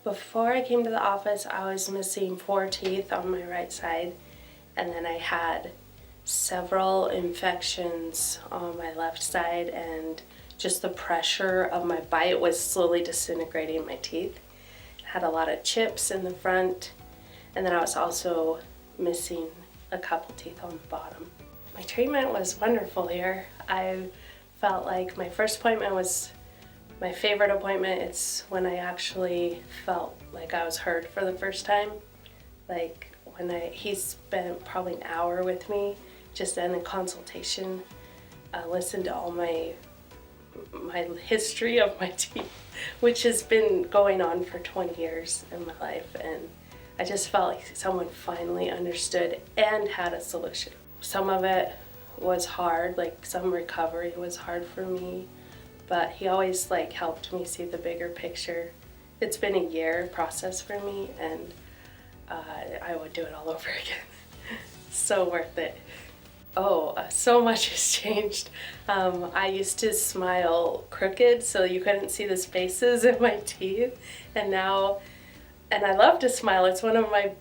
Before I came to the office, I was missing 4 teeth on my right side, and then I had several infections on my left side, and just the pressure of my bite was slowly disintegrating my teeth. I had a lot of chips in the front, and then I was also missing a couple teeth on the bottom. My treatment was wonderful here. I felt like my first appointment was my favorite appointment. It's when I actually felt like I was heard for the first time. Like when he spent probably an hour with me, just in a consultation, listened to all my history of my teeth, which has been going on for 20 years in my life, and I just felt like someone finally understood and had a solution. Some of it was hard, like some recovery was hard for me, but he always helped me see the bigger picture. It's been a year process for me, and I would do it all over again. So worth it. Oh, so much has changed. I used to smile crooked so you couldn't see the spaces in my teeth, and I love to smile. It's one of my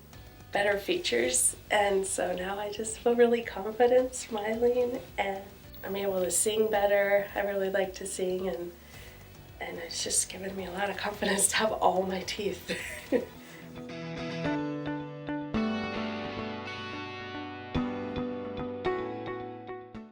better features, and so now I just feel really confident smiling, and I'm able to sing better. I really like to sing, and it's just given me a lot of confidence to have all my teeth.